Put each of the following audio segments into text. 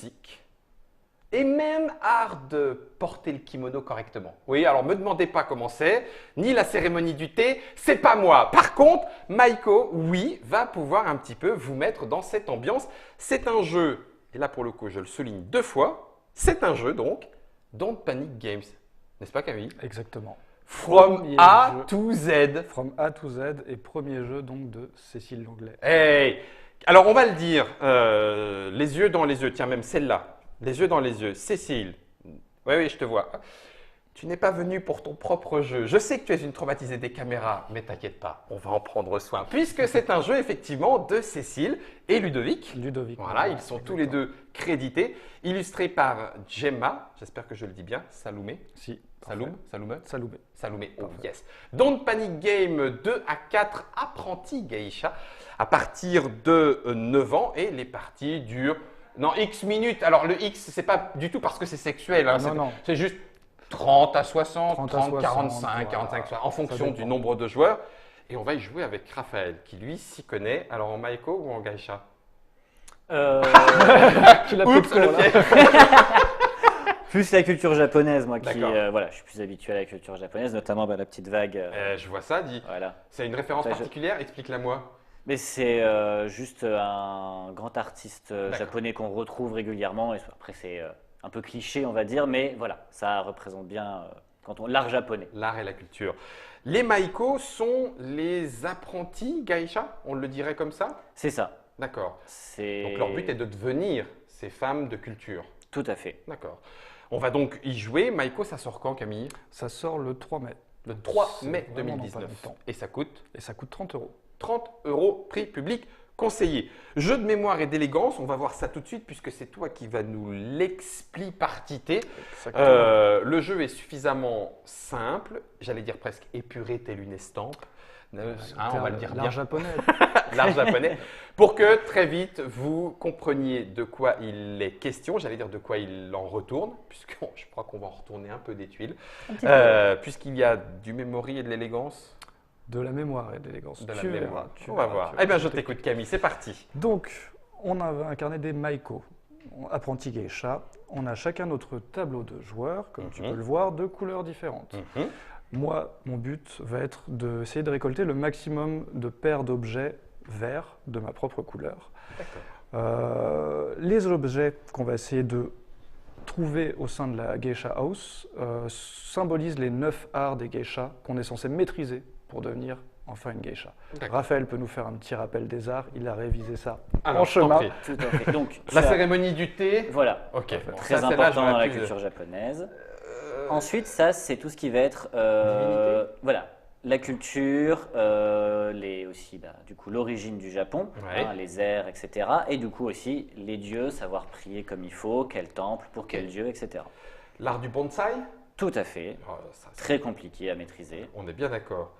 musique et même art de porter le kimono correctement. Oui, alors me demandez pas comment c'est, ni la cérémonie du thé, c'est pas moi. Par contre, Maiko, oui, va pouvoir un petit peu vous mettre dans cette ambiance. C'est un jeu, et là pour le coup je le souligne 2 fois, c'est un jeu donc, Don't Panic Games. N'est-ce pas Camille? Exactement. From Premier A jeu. to Z. From A to Z et premier jeu donc de Cécile Langlais. Hey. Alors on va le dire, les yeux dans les yeux, tiens même celle-là, les yeux dans les yeux, Cécile, oui, je te vois. Tu n'es pas venue pour ton propre jeu. Je sais que tu es une traumatisée des caméras, mais t'inquiète pas, on va en prendre soin. Puisque c'est un jeu effectivement de Cécile et Ludovic. Ludovic. Voilà, ils sont tous les deux crédités, illustrés par Gemma, j'espère que je le dis bien, Saloumé. Si. Saloum, Saloume, Saloumé. Salomé, oh Parfait. yes. Don't Panic Game 2 à 4 apprentis geisha à partir de 9 ans et les parties durent non X minutes. Alors le X c'est pas du tout parce que c'est sexuel, hein, Non, non. c'est juste 30 à 60, 30 à 30, 60, 45, voilà. 45, en fonction dépend. du nombre de joueurs. Et on va y jouer avec Raphaël qui lui s'y connaît. Alors en Maiko ou en geisha? Tu l'as pris de Oups, court, le là. pied. Plus la culture japonaise, moi, qui, D'accord. voilà, je suis plus habitué à la culture japonaise, notamment la petite vague. Je vois ça, dit. Voilà. C'est une référence Ça, particulière, explique-la moi. Mais c'est juste un grand artiste D'accord. japonais qu'on retrouve régulièrement. Et après, c'est un peu cliché, on va dire, mais voilà, ça représente bien l'art japonais. L'art et la culture. Les Maiko sont les apprentis geisha, on le dirait comme ça? C'est ça. D'accord. C'est Donc leur but est de devenir ces femmes de culture. Tout à fait. D'accord. On va donc y jouer. Maiko, ça sort quand, Camille? Ça sort le 3 mai. Le 3 C'est mai vraiment dans pas 2019. longtemps. Et ça coûte Et ça coûte 30 €. 30 €, prix public conseillé. Jeu de mémoire et d'élégance, on va voir ça tout de suite puisque c'est toi qui vas nous l'explipartiter. Exactement. Le jeu est suffisamment simple, j'allais dire presque épuré tel une estampe. On va le dire bien. L'art japonais. L'art japonais, pour que très vite vous compreniez de quoi il est question, j'allais dire de quoi il en retourne, puisque je crois qu'on va en retourner un peu des tuiles, puisqu'il y a du memory et de l'élégance. De la mémoire et de l'élégance. De la Tu verras, mémoire. tu On va verras, voir. tu Eh bien, verras. je t'écoute Camille, c'est parti. Donc, on a incarné des Maiko, apprentis geisha. On a chacun notre tableau de joueurs, comme tu peux le voir, de couleurs différentes. Moi, mon but va être d'essayer de récolter le maximum de paires d'objets verts de ma propre couleur. Les objets qu'on va essayer de trouver au sein de la Geisha House symbolisent les 9 arts des geishas qu'on est censé maîtriser pour devenir enfin une geisha. Raphaël peut nous faire un petit rappel des arts, il a révisé ça Alors, en je t'en chemin. prie. Tout à fait. Donc, La cérémonie du thé. Voilà. Ok. Bon, Très ça, celle-là, je important dans la m'accuse. culture japonaise. Ensuite, ça, c'est tout ce qui va être Divinité. voilà, la culture, aussi, du coup, l'origine du Japon, Ouais. les airs, etc. Et du coup aussi, les dieux, savoir prier comme il faut, quel temple, pour quel dieu, etc. L'art du bonsaï. Tout à fait. Oh, ça, Très compliqué à maîtriser. on est bien d'accord.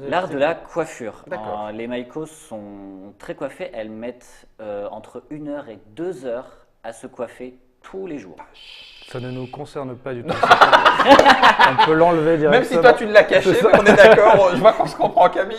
L'art de la coiffure. D'accord. Les maikos sont très coiffées. Elles mettent entre 1 heure et 2 heures à se coiffer tous les jours. Ça ne nous concerne pas du tout. On peut l'enlever directement. Même si toi tu l'as caché, C'est ça. mais on est d'accord, je vois qu'on se comprend Camille.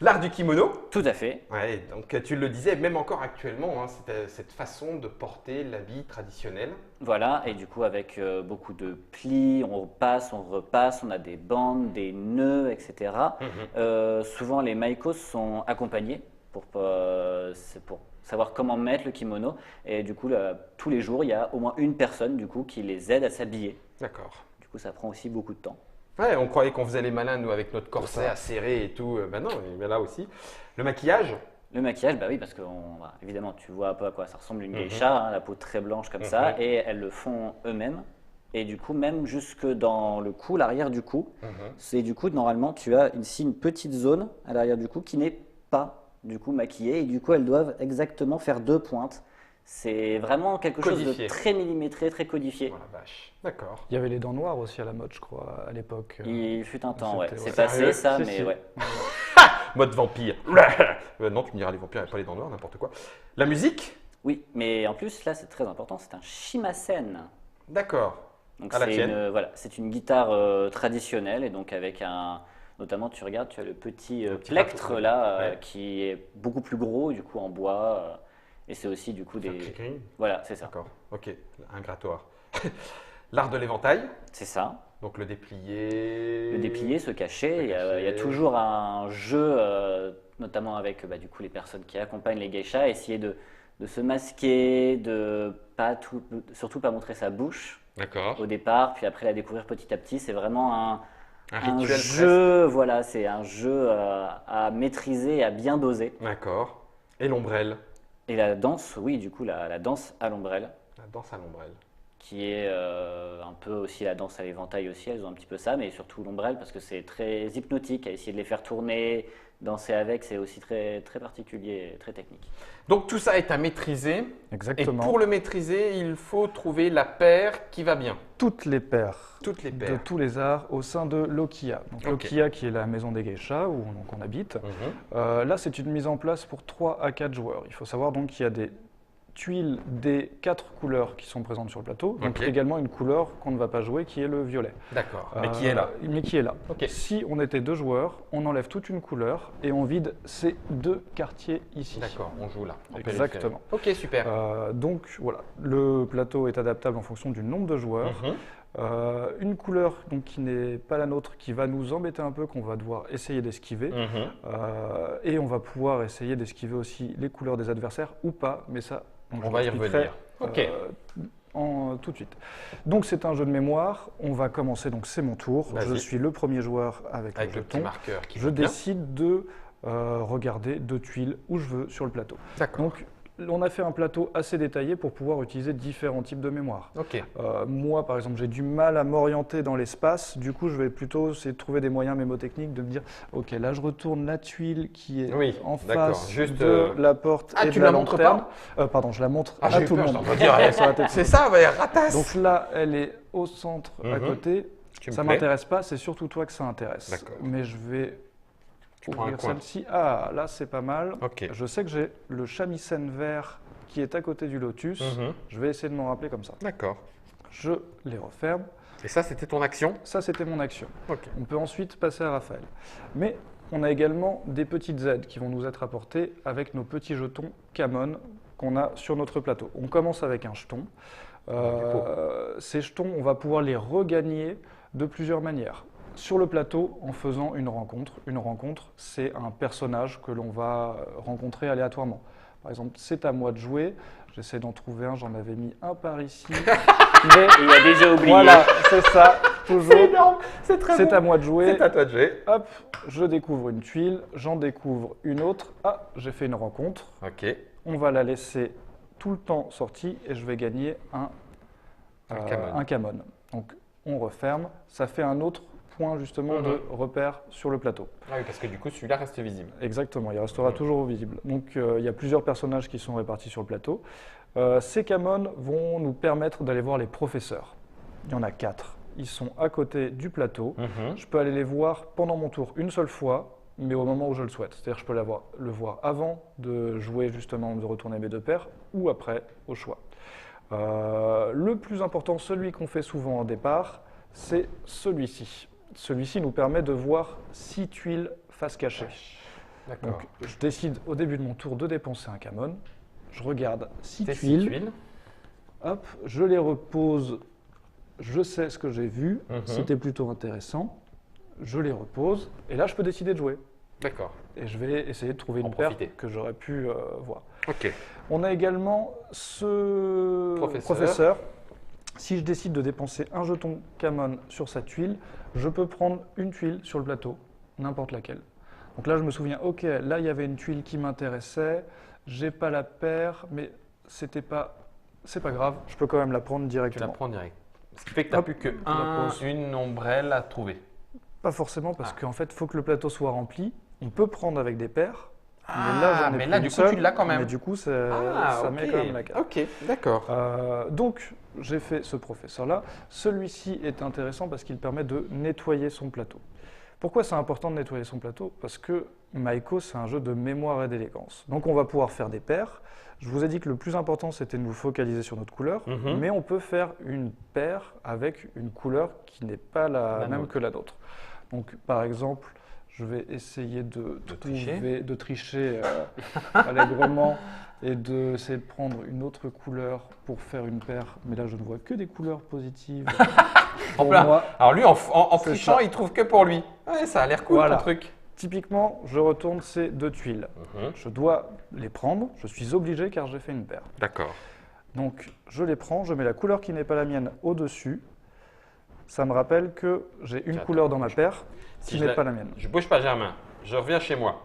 L'art du kimono. Tout à fait. Ouais, donc tu le disais, même encore actuellement, hein, cette façon de porter l'habit traditionnel. Voilà, et du coup avec beaucoup de plis, on passe, on repasse, on a des bandes, des nœuds, etc. Souvent les maikos sont accompagnés c'est pour savoir comment mettre le kimono. Et du coup, tous les jours, il y a au moins une personne du coup, qui les aide à s'habiller. D'accord. Du coup, ça prend aussi beaucoup de temps. Ouais, on croyait qu'on faisait les malins, nous, avec notre corset acéré et tout. Ben non, mais là aussi. Le maquillage. Le maquillage, bah oui, parce que évidemment, tu vois un peu à quoi ça ressemble une geisha, hein, la peau très blanche comme ça, et elles le font eux-mêmes. Et du coup, même jusque dans le cou, l'arrière du cou, c'est du coup, normalement, tu as ici une petite zone à l'arrière du cou qui n'est pas du coup maquillée, et du coup, elles doivent exactement faire 2 pointes. C'est vraiment quelque chose Codifié. de très millimétré, très codifié. Oh la vache. D'accord. Il y avait les dents noires aussi à la mode, je crois, à l'époque. Il fut un temps, ouais. c'était- C'est ouais. passé Sérieux ça, Si, mais si. ouais. Mode vampire. Non, tu me diras, les vampires n'avaient pas les dents noires, n'importe quoi. La musique. Oui, mais en plus, là, c'est très important, c'est un shimasen. D'accord. Donc À la c'est tienne. c'est une guitare traditionnelle, et donc avec notamment tu regardes, tu as le petit Le petit plectre bateau, là ouais. qui est beaucoup plus gros, du coup en bois, Et c'est aussi du coup Faire des. clic-clic. Voilà, c'est ça. D'accord, ok, un grattoir. L'art de l'éventail, C'est ça. donc le déplier. Le déplier, se cacher. Il y a cacher. toujours un jeu, notamment avec du coup, les personnes qui accompagnent les geishas, essayer de se masquer, de pas tout, surtout pas montrer sa bouche D'accord. au départ, puis après la découvrir petit à petit. C'est vraiment Un un rituel jeu, voilà, c'est un jeu à maîtriser et à bien doser. presque. D'accord. Et l'ombrelle. Et la danse, oui, du coup, la danse à l'ombrelle, La danse à l'ombrelle. qui est un peu aussi la danse à l'éventail aussi, elles ont un petit peu ça, mais surtout l'ombrelle parce que c'est très hypnotique, à essayer de les faire tourner, danser avec, c'est aussi très, très particulier, très technique. Donc tout ça est à maîtriser. Exactement. Et pour le maîtriser, il faut trouver la paire qui va bien. Toutes les paires Toutes les de paires. tous les arts au sein de l'Okiya. Donc Ok. l'Okiya qui est la maison des geishas où donc, on habite. Là, c'est une mise en place pour 3 à 4 joueurs. Il faut savoir donc qu'il y a des tuiles des 4 couleurs qui sont présentes sur le plateau. Donc Ok. également une couleur qu'on ne va pas jouer qui est le violet. D'accord. Mais qui est là? Mais qui est là. Ok. Si on était 2 joueurs, on enlève toute une couleur et on vide ces 2 quartiers ici. D'accord, on joue là. en Exactement. périphérie. Ok, super. Donc voilà, le plateau est adaptable en fonction du nombre de joueurs. Une couleur donc, qui n'est pas la nôtre, qui va nous embêter un peu, qu'on va devoir essayer d'esquiver. Et on va pouvoir essayer d'esquiver aussi les couleurs des adversaires ou pas, mais ça, On je va y l'expliquerai, revenir. Ok. tout de suite. Donc c'est un jeu de mémoire, on va commencer, donc c'est mon tour. Vas-y. Je suis le premier joueur avec Avec le le petit jeton. marqueur qui Je va bien. décide de regarder 2 tuiles où je veux sur le plateau. D'accord. Donc on a fait un plateau assez détaillé pour pouvoir utiliser différents types de mémoire. Ok. Moi, par exemple, j'ai du mal à m'orienter dans l'espace. Du coup, je vais plutôt essayer de trouver des moyens mémotechniques de me dire, ok, là, je retourne la tuile qui est Oui, en d'accord. face Juste, de la porte Ah, et tu de la la montres lanterne. Pardon, je la montre Ah, j'ai à eu tout le peur, monde. j'étais en train de dire, Sur la tête. C'est ça, ouais, ratasse. Donc là, elle est au centre, à Mhm. côté. Tu me Ça plais. m'intéresse pas, c'est surtout toi que ça intéresse. D'accord. Mais je vais Tu prends un ouvrir coin. celle-ci. Ah, là, c'est pas mal. Ok. Je sais que j'ai le shamisen vert qui est à côté du lotus. Mhm. Je vais essayer de m'en rappeler comme ça. D'accord. Je les referme. Et ça, c'était ton action? Ça, c'était mon action. Ok. On peut ensuite passer à Raphaël. Mais on a également des petites aides qui vont nous être apportées avec nos petits jetons Camon qu'on a sur notre plateau. On commence avec un jeton. Ces jetons, on va pouvoir les regagner de plusieurs manières. Sur le plateau, en faisant une rencontre. Une rencontre, c'est un personnage que l'on va rencontrer aléatoirement. Par exemple, c'est à moi de jouer. J'essaie d'en trouver un, j'en avais mis un par ici. Mais Et il a déjà oublié. voilà, c'est ça, toujours. C'est énorme, c'est très C'est bon. à moi de jouer. C'est à toi de jouer. Hop, je découvre une tuile, j'en découvre une autre. Ah, j'ai fait une rencontre. Ok. On va la laisser tout le temps sortie et je vais gagner Un Camon. un Camon. Donc on referme. Ça fait un autre point justement de repère sur le plateau. Ah oui, parce que du coup, celui-là reste visible. Exactement, il restera toujours visible. Donc il y a plusieurs personnages qui sont répartis sur le plateau. Ces Camon vont nous permettre d'aller voir les professeurs. Il y en a 4. Ils sont à côté du plateau. Je peux aller les voir pendant mon tour une seule fois, mais au moment où je le souhaite. C'est-à-dire que je peux le voir avant de jouer justement, de retourner mes 2 paires, ou après, au choix. Le plus important, celui qu'on fait souvent au départ, c'est celui-ci. Celui-ci nous permet de voir 6 tuiles face cachée. D'accord. Donc je décide au début de mon tour de dépenser un Camon. Je regarde 6 Tes tuiles. Hop, je les repose. Je sais ce que j'ai vu. C'était plutôt intéressant. Je les repose. Et là, je peux décider de jouer. D'accord. Et je vais essayer de trouver En une paire profiter. que j'aurais pu voir. Ok. On a également ce Professeur. Si je décide de dépenser un jeton Camon sur sa tuile, je peux prendre une tuile sur le plateau, n'importe laquelle. Donc là, je me souviens, ok, là, il y avait une tuile qui m'intéressait, j'ai pas la paire, mais c'est pas grave, je peux quand même la prendre Tu la directement. prends direct. Ce qui fait que tu n'as Hop, plus que je la pose. une ombrelle à trouver. Pas forcément, parce Ah. qu'en fait, il faut que le plateau soit rempli. On peut prendre avec des paires, Ah, mais là, j'en ai mais plus là, une du coup, seule, tu l'as quand même. Mais du coup, ça ok. met quand même la carte. Ok, d'accord. Donc, j'ai fait ce professeur-là. Celui-ci est intéressant parce qu'il permet de nettoyer son plateau. Pourquoi c'est important de nettoyer son plateau? Parce que Maiko, c'est un jeu de mémoire et d'élégance. Donc, on va pouvoir faire des paires. Je vous ai dit que le plus important, c'était de nous focaliser sur notre couleur, mais on peut faire une paire avec une couleur qui n'est pas la même nôtre. que la nôtre. Donc, par exemple, je vais essayer de tricher. tricher allègrement et d'essayer de prendre une autre couleur pour faire une paire. Mais là, je ne vois que des couleurs positives. Pour plein. moi, Alors lui, en C'est trichant, ça. il trouve que pour lui. Ouais, ça a l'air cool Voilà. ton truc. typiquement, je retourne ces 2 tuiles. Je dois les prendre, je suis obligé car j'ai fait une paire. D'accord. Donc, je les prends, je mets la couleur qui n'est pas la mienne au-dessus. Ça me rappelle que j'ai une Attends, couleur dans ma paire Si qui je n'est la- pas la mienne. Je bouge pas, Germain. Je reviens chez moi.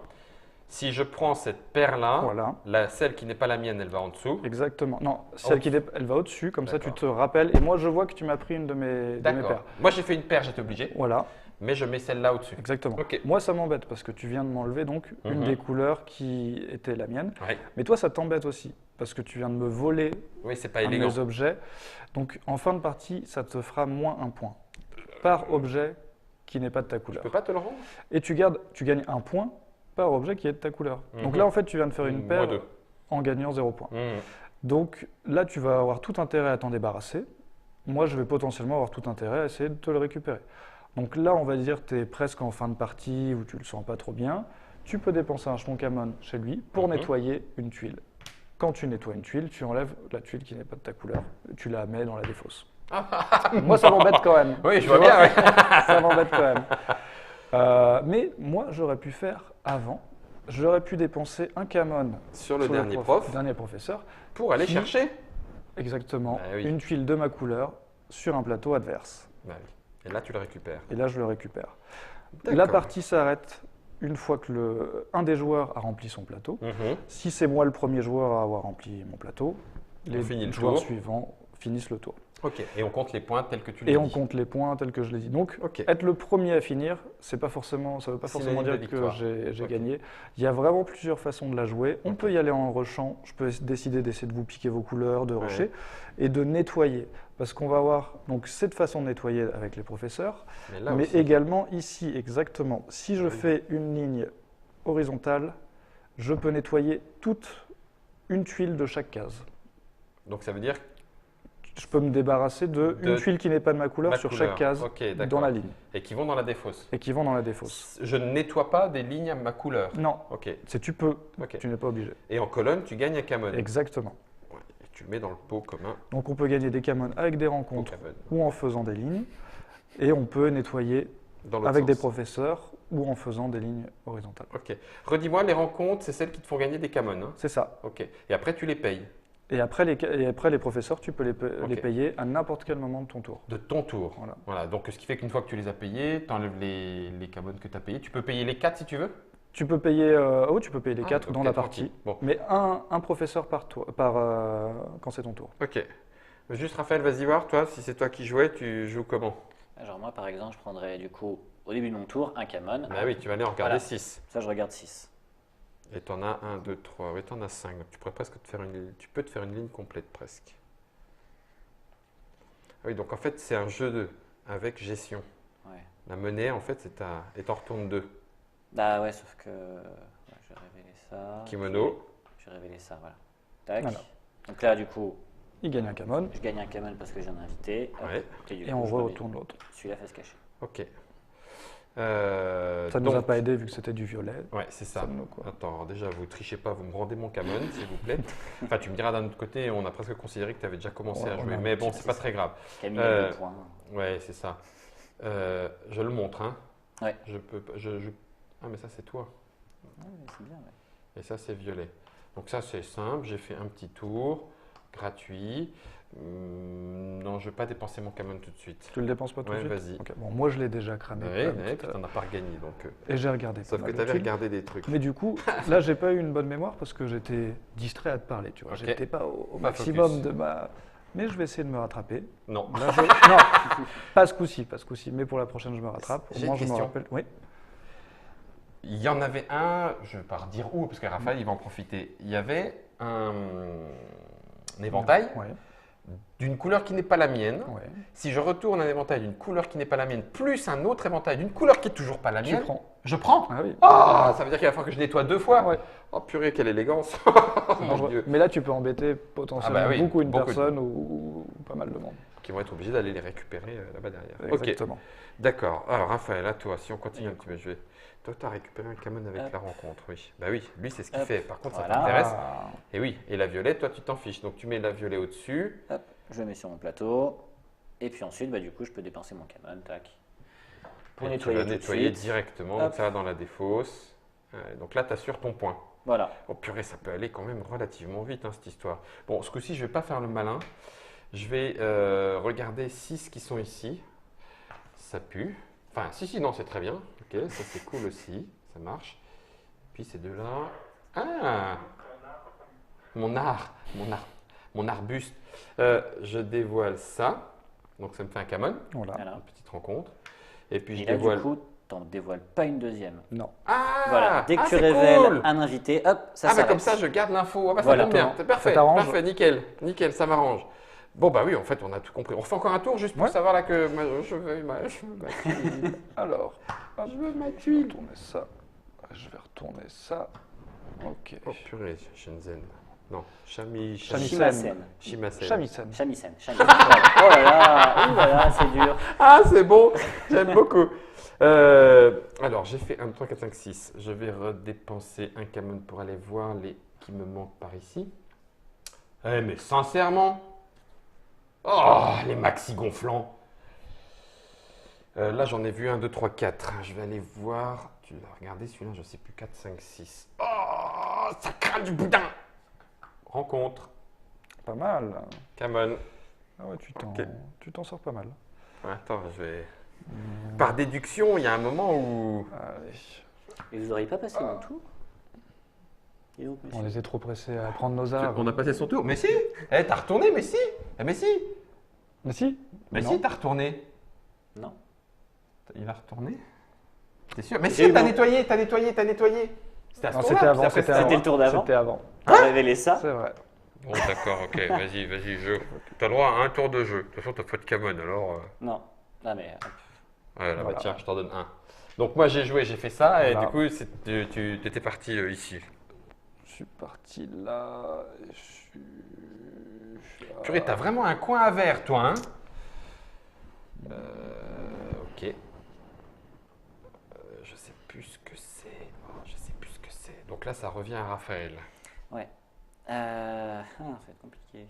Si je prends cette paire-là, Voilà. celle qui n'est pas la mienne, elle va en dessous. Exactement. Non, celle qui elle va au-dessus, comme ça tu D'accord. te rappelles. Et moi, je vois que tu m'as pris une de mes D'accord. paires. Moi, j'ai fait une paire, j'étais obligé, Voilà, mais je mets celle-là au-dessus. exactement. Ok. Moi, ça m'embête parce que tu viens de m'enlever donc une des couleurs qui était la mienne. Ouais. Mais toi, ça t'embête aussi parce que tu viens de me voler Oui, c'est pas un de élégant. mes objets. Donc, en fin de partie, ça te fera moins un point par objet qui n'est pas de ta Je couleur. peux pas te le rendre? Et tu gagnes un point par objet qui est de ta couleur. Donc là, en fait, tu viens de faire une Moi paire deux. en gagnant 0 point. Mhm. Donc là, tu vas avoir tout intérêt à t'en débarrasser. Moi, je vais potentiellement avoir tout intérêt à essayer de te le récupérer. Donc là, on va dire que tu es presque en fin de partie où tu le sens pas trop bien. Tu peux dépenser un Shmonkamon chez lui pour nettoyer une tuile. Quand tu nettoies une tuile, tu enlèves la tuile qui n'est pas de ta couleur. Tu la mets dans la défausse. Moi, ça m'embête quand même. Oui, je Tu vois bien. ouais. Ça m'embête quand même. Mais moi, j'aurais pu faire avant. J'aurais pu dépenser un Camon Sur le dernier prof, dernier professeur. pour aller qui- chercher. Exactement, Bah oui. une tuile de ma couleur sur un plateau adverse. Bah oui. Et là, tu le récupères. Et là, je le récupère. D'accord. La partie s'arrête une fois que un des joueurs a rempli son plateau. Mhm. Si c'est moi le premier joueur à avoir rempli mon plateau, les finit le joueurs tour. suivants finissent le tour. Ok. Et on compte les points tels que tu l'as Et dit. on compte les points tels que je l'ai dit. Donc, Ok. être le premier à finir, ça ne veut pas forcément Synonyme de dire que victoire. j'ai Ok. gagné. Il y a vraiment plusieurs façons de la jouer. On peut y aller en rushant. Je peux décider d'essayer de vous piquer vos couleurs, de rusher et de nettoyer. Parce qu'on va avoir donc cette façon de nettoyer avec les professeurs, Mais là mais aussi. également ici, exactement. Si je fais une ligne horizontale, je peux nettoyer toute une tuile de chaque case. Donc ça veut dire Je peux me débarrasser De une tuile qui n'est pas de ma couleur ma sur couleur. chaque case Ok, dans d'accord. la ligne et qui vont dans la défausse. et qui vont dans la défausse. Je ne nettoie pas des lignes à ma couleur. Non, Ok. tu peux, Ok. tu n'es pas obligé. Et en colonne, tu gagnes un Camon. Exactement. Ouais. Et tu le mets dans le pot commun. Donc on peut gagner des camons avec des Pot rencontres Camon. ou en faisant des lignes, et on peut nettoyer Dans l'autre avec des sens. professeurs ou en faisant des lignes horizontales. Ok. Redis-moi, les rencontres, c'est celles qui te font gagner des Camon. Hein. C'est ça. Ok. Et après, tu les payes Et après les professeurs, tu peux les Ok. payer à n'importe quel moment de ton tour. de ton tour. Voilà. Donc, ce qui fait qu'une fois que tu les as payés, tu enlèves les Camon que tu as payés. Tu peux payer les 4 si tu veux. Tu peux payer, tu peux payer les 4 dans ok, la tranquille. partie, Bon. mais un professeur quand c'est ton tour. Ok. Juste, Raphaël, vas-y voir. Toi, si c'est toi qui jouais, tu joues comment? Alors moi, par exemple, je prendrais du coup, au début de mon tour, un Camon. Bah oui, tu vas aller en regarder Voilà. 6. Ça, je regarde 6. Et tu en as 1, 2, 3. Oui, tu en as 5. Donc, tu pourrais presque te faire tu peux te faire une ligne complète presque. Ah oui, donc en fait, c'est un jeu avec gestion. Ouais. La monnaie, en fait, et t'en retournes 2. Bah ouais, sauf que je vais révéler ça. Kimono. Je vais révéler ça, voilà. Tac. Voilà. Donc là, du coup, Il gagne un camon je gagne un Camon parce que j'ai un invité. Hop. Ouais. Et, du et coup, on je remets retourne l'autre. Celui-là fait se cacher. Ok. Ça ne nous a pas aidé vu que c'était du violet. Ouais, c'est ça. Ça me quoi. Attends, alors déjà, vous trichez pas, vous me rendez mon Camon, s'il vous plaît. Enfin, tu me diras d'un autre côté, on a presque considéré que tu avais déjà commencé Ouais, à on jouer. a un Mais bon, petit c'est pas peu très grave. Camille Euh, a 2 points. Ouais, c'est ça. Je le montre, hein. Ouais. Je peux pas. Ah, mais ça, c'est toi. Ouais, c'est bien, ouais. Et ça, c'est violet. Donc, ça, c'est simple. J'ai fait un petit tour gratuit. Non, je ne vais pas dépenser mon Camon tout de suite. Tu le dépenses pas tout Ouais, de suite vas-y. Ok, bon, moi je l'ai déjà cramé. Oui, quand même, tu tout à n'en as pas regagné. Donc, l'heure. Et j'ai regardé. pas sauf que mal tu de avais tuiles. regardé des trucs. Mais du coup, là, j'ai pas eu une bonne mémoire parce que j'étais distrait à te parler. Tu vois, Ok. j'étais pas au Pas maximum focus. de ma. Mais je vais essayer de me rattraper. Non. Là, non, pas ce coup-ci, pas ce coup-ci. Mais pour la prochaine, je me rattrape. Au J'ai moins, une je me question. rappelle. Oui. Il y en avait un, je ne vais pas redire où, parce que Raphaël, il va en profiter. Il y avait un éventail Ouais. d'une couleur qui n'est pas la mienne. Ouais. Si je retourne un éventail d'une couleur qui n'est pas la mienne, plus un autre éventail d'une couleur qui n'est toujours pas la Tu mienne, prends. je prends. Ah oui. Ah, ça veut dire qu'il va falloir que je nettoie 2 fois. Ouais. Oh purée, quelle élégance. Oh mon Dangereux. Dieu. Mais là, tu peux embêter potentiellement Ah bah oui, beaucoup une beaucoup de- personne ou pas mal de monde. Qui vont être obligés d'aller les récupérer là-bas derrière. Ok, Exactement. d'accord. Alors Raphaël, à toi, si on continue un petit peu, je vais Toi, tu as récupéré un Camon avec Hop. la rencontre, oui. Bah oui, lui, c'est ce qu'il Hop. fait. Par contre, ça Voilà. t'intéresse. Ah, Et oui, et la violette, toi, tu t'en fiches. Donc, tu mets la violet au-dessus. Hop, je le mets sur mon plateau. Et puis ensuite, bah, du coup, je peux dépenser mon Camon. Tac. Pour Et tu nettoyer vas tout de nettoyer suite. directement. Hop. Donc, ça va dans la défausse. Donc là, tu assures ton point. Voilà. Oh purée, ça peut aller quand même relativement vite, hein, cette histoire. Bon, ce coup-ci, je ne vais pas faire le malin. Je vais regarder 6 qui sont ici. Ça pue. Enfin, si, non, c'est très bien. Ok, ça c'est cool aussi. Ça marche. Puis ces deux-là. Ah! Mon arbuste. Je dévoile ça. Donc ça me fait un Camon, voilà. Voilà. une petite rencontre. Et puis Et je là, dévoile. du coup, t'en dévoiles pas une deuxième. Non. Ah! Voilà. Dès que Ah, tu c'est révèles cool. un invité, hop, ça Ah, bah s'arrête. comme ça, je garde l'info. Ah, bah Voilà. ça tombe bien. C'est parfait. Ça t'arrange? Parfait, nickel. Nickel, ça m'arrange. Bon, bah oui, en fait, on a tout compris. On refait encore un tour juste pour Ouais. savoir là que je veux ma tuile. Alors, hop, Je veux ma je vais tuile. retourner ça. Je vais retourner ça. Ok. Oh purée, Shenzhen. Non, Shamisen. Shimasen. Shimasen. Shamisen. Shamisen. Shamisen. Oh là là, ouh là là, c'est dur. Ah, c'est bon, j'aime beaucoup. Alors, j'ai fait 1, 2, 3, 4, 5, 6. Je vais redépenser un Camon pour aller voir les qui me manquent par ici. Eh, mais sincèrement, oh, les maxi gonflants. Là, j'en ai vu 1, 2, 3, 4. Je vais aller voir. Tu l'as regardé celui-là, je ne sais plus. 4, 5, 6. Oh, ça craint du boudin. Rencontre. Pas mal. Camon. Ah ouais, Ok. tu t'en sors pas mal. Attends, je vais. Par déduction, il y a un moment où. Allez. Et vous n'auriez pas passé mon tour? Et donc, monsieur On était trop pressés à prendre nos arbres. On a passé son tour. Mais si. Eh, t'as retourné, mais si. Eh, mais si. Mais si. Mais Non. si, t'as retourné. Non. Il a retourné. T'es sûr? Mais J'ai si, eu t'as mon- nettoyé, t'as nettoyé, t'as nettoyé. C'était à ce Non, tour-là, c'était avant. puis après, C'était ça- avant. C'était le tour d'avant. C'était avant. T'as révélé ça? C'est vrai. Bon, d'accord, ok, vas-y, jeu. T'as le droit à un tour de jeu. De toute façon, t'as pas de Camon, alors. Non. Ah mais hop. Ouais, là, bah, Voilà. tiens, je t'en donne un. Donc, moi, j'ai joué, j'ai fait ça, et Voilà. du coup, tu étais parti ici. Je suis parti là. Je suis. Purée, t'as vraiment un coin à verre, toi, hein? Ok. Je sais plus ce que c'est. Oh, je sais plus ce que c'est. Donc là, ça revient à Raphaël. Ouais. Ça va être compliqué.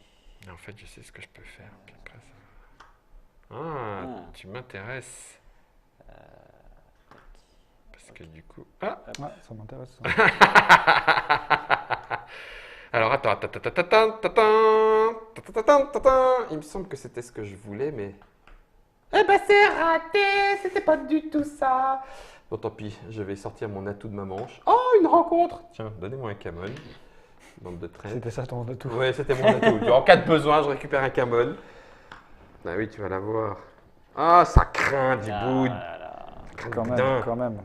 Et en fait, je sais ce que je peux faire. Puis après, ça... Ah, tu m'intéresses. Parce que du coup... Ah. Ouais, ça m'intéresse. Alors, attends. Il me semble que c'était ce que je voulais, mais... Eh ben, c'est raté. C'était pas du tout ça. Bon, tant pis. Je vais sortir mon atout de ma manche. Oh, une rencontre. Tiens, donnez-moi un Camon. Bande de traîne. C'était ça ton atout. Ouais, c'était mon atout. En cas de besoin, je récupère un Camon. Bah oui, tu vas l'avoir. Ah, ça craint du bout. là là. Ça craint du Quand boudin. même, quand même.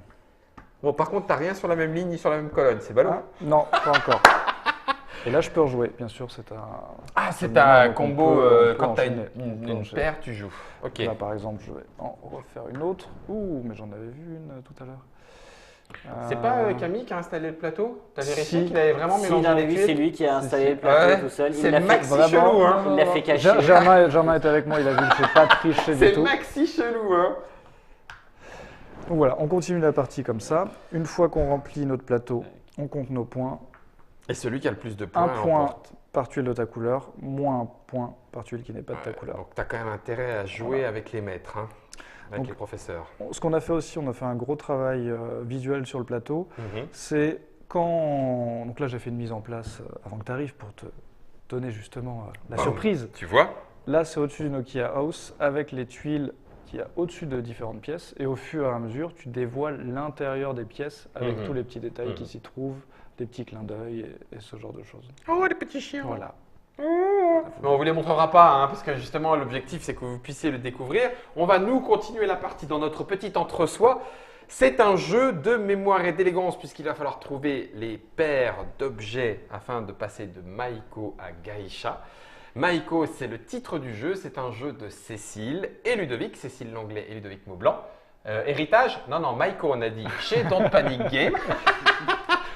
Bon, par contre, t'as rien sur la même ligne ni sur la même colonne. C'est ballot. Ah, non, pas encore. Et là, je peux rejouer. Bien sûr, c'est un. Ah, c'est un un donc on combo. peut Quand t'as enchaîner. On peut une enchaîner. paire, tu joues. Ok. Là, par exemple, je vais en refaire une autre. Ouh, mais j'en avais vu une tout à l'heure. C'est pas Camille qui a installé le plateau? T'as vérifié Si. qu'il avait vraiment Si, mélangé dans les les vues, tuiles? c'est lui qui a installé si. le plateau Ouais, tout seul. c'est Il l'a le fait, maxi vraiment, chelou, hein. il l'a fait cacher. Germain était avec moi, il a vu que je n'ai pas triché du C'est tout. maxi chelou, hein. Donc voilà, on continue la partie comme ça. Une fois qu'on remplit notre plateau, on compte nos points. Et celui qui a le plus de points Un point emporte. par tuile de ta couleur, moins un point par tuile qui n'est pas de ta Ouais, couleur. donc t'as quand même intérêt à jouer avec les maîtres, hein, avec Donc, les professeurs. Ce qu'on a fait aussi, on a fait un gros travail visuel sur le plateau. Mhm. C'est quand. Donc là, j'ai fait une mise en place avant que tu arrives pour te donner justement la Bam. surprise. Tu vois? Là, c'est au-dessus du Nokia House avec les tuiles qu'il y a au-dessus de différentes pièces. Et au fur et à mesure, tu dévoiles l'intérieur des pièces avec Mhm. tous les petits détails qui Mhm. s'y trouvent, des petits clins d'œil et ce genre de choses. Oh, les petits chiens. Voilà. Mais on vous les montrera pas, hein, parce que justement l'objectif c'est que vous puissiez le découvrir. On va nous continuer la partie dans notre petit entre-soi. C'est un jeu de mémoire et d'élégance puisqu'il va falloir trouver les paires d'objets afin de passer de Maïko à Gaïcha. Maïko, c'est le titre du jeu, c'est un jeu de Cécile et Ludovic, Cécile Langlais et Ludovic Maublanc. Héritage? Non, Maïko on a dit chez Don't Panic Game.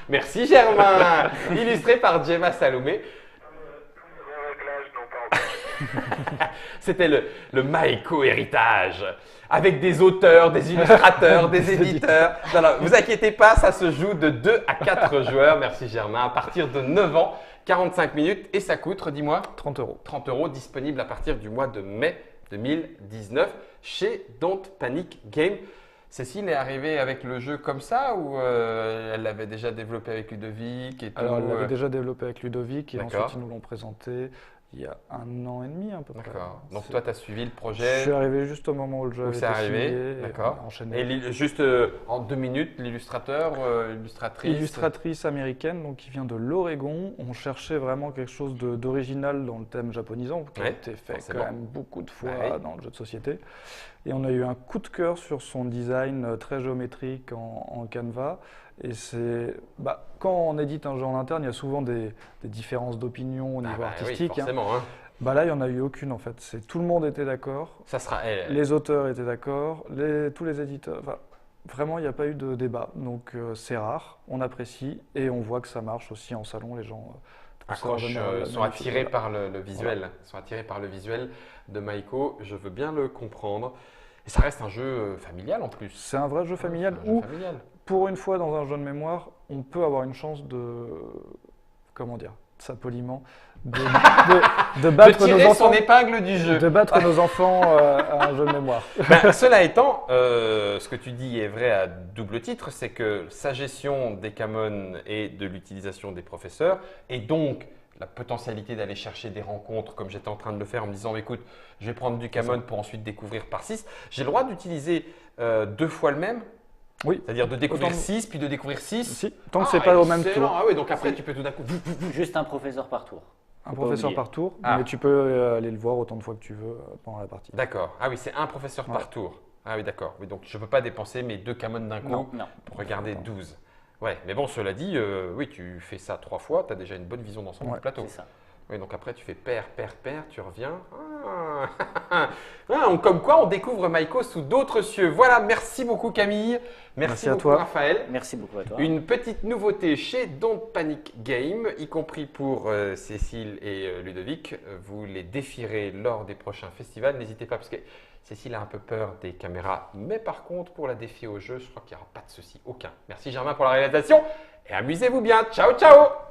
Merci Germain. Illustré par Gemma Salomé. Les réglages n'ont pas encore été C'était le Maiko héritage, avec des auteurs, des illustrateurs, des éditeurs. Non, non, vous inquiétez pas, ça se joue de 2 à 4 joueurs, merci Germain, à partir de 9 ans, 45 minutes, et ça coûte, redis-moi 30 euros. 30 euros, disponible à partir du mois de mai 2019 chez Don't Panic Game. Cécile est arrivée avec le jeu comme ça ou elle l'avait déjà développé avec Ludovic et tout Alors, elle l'avait déjà développé avec Ludovic et D'accord. ensuite ils nous l'ont présenté il y a 1 an et demi à peu près. D'accord. Donc C'est- toi, tu as suivi le Je projet suis arrivé juste au moment où le jeu où avait c'est été arrivé. signé et D'accord. on a enchaîné. Et juste en 2 minutes, l'illustrateur, illustratrice. Illustratrice américaine, donc qui vient de l'Oregon. On cherchait vraiment quelque chose d'original dans le thème japonisant, qui a Ouais, été fait forcément. quand même beaucoup de fois Bah oui. dans le jeu de société. Et on a eu un coup de cœur sur son design très géométrique en Canva. Et c'est, quand on édite un jeu en interne, il y a souvent des différences d'opinion au Ah niveau bah oui, artistique. Hein. forcément. Hein. Là, il n'y en a eu aucune en fait. Tout le monde était d'accord. Ça sera. Les auteurs étaient d'accord, tous les éditeurs. Enfin, vraiment, il n'y a pas eu de débat. Donc, c'est rare, on apprécie et on voit que ça marche aussi en salon. Les gens Accroche, sont attirés par le visuel. Voilà. Sont attirés par le visuel de Maiko. Je veux bien le comprendre. Et ça reste un jeu familial en plus. C'est un vrai jeu familial C'est un jeu où, familial. pour une fois, dans un jeu de mémoire, on peut avoir une chance de. Comment dire ça poliment de battre De nos tirer enfants. son épingle du jeu. De battre nos enfants à un jeu de mémoire. Cela étant, ce que tu dis est vrai à double titre, c'est que sa gestion des Camon et de l'utilisation des professeurs, et donc la potentialité d'aller chercher des rencontres, comme j'étais en train de le faire en me disant, écoute, je vais prendre du Camon pour ensuite découvrir par 6. J'ai le droit d'utiliser 2 fois le même, Oui. c'est-à-dire de découvrir Autant- 6, puis de découvrir 6. Si, tant que c'est pas au même excellent. tour. Ah oui, donc après, tu peux tout d'un coup… Juste un professeur par tour. Un Faut pas professeur oublier. par tour, Ah. mais tu peux aller le voir autant de fois que tu veux pendant la partie. D'accord. Ah oui, c'est un professeur par Ouais. tour. Ah oui, d'accord. Oui, donc je ne peux pas dépenser mes 2 Camon d'un coup Non. Non. pour regarder Non. 12. Ouais, mais bon, cela dit, oui, tu fais ça 3 fois, tu as déjà une bonne vision d'ensemble Ouais, du plateau. C'est ça. Oui, donc après, tu fais paire, paire, paire, tu reviens. Comme quoi, on découvre Maiko sous d'autres cieux. Voilà, merci beaucoup Camille. Merci Merci à beaucoup toi. Raphaël. Merci beaucoup à toi. Une petite nouveauté chez Don't Panic Game, y compris pour Cécile et Ludovic. Vous les défierez lors des prochains festivals. N'hésitez pas, parce que Cécile a un peu peur des caméras. Mais par contre, pour la défier au jeu, je crois qu'il n'y aura pas de souci, aucun. Merci Germain pour la réalisation et amusez-vous bien. Ciao, ciao!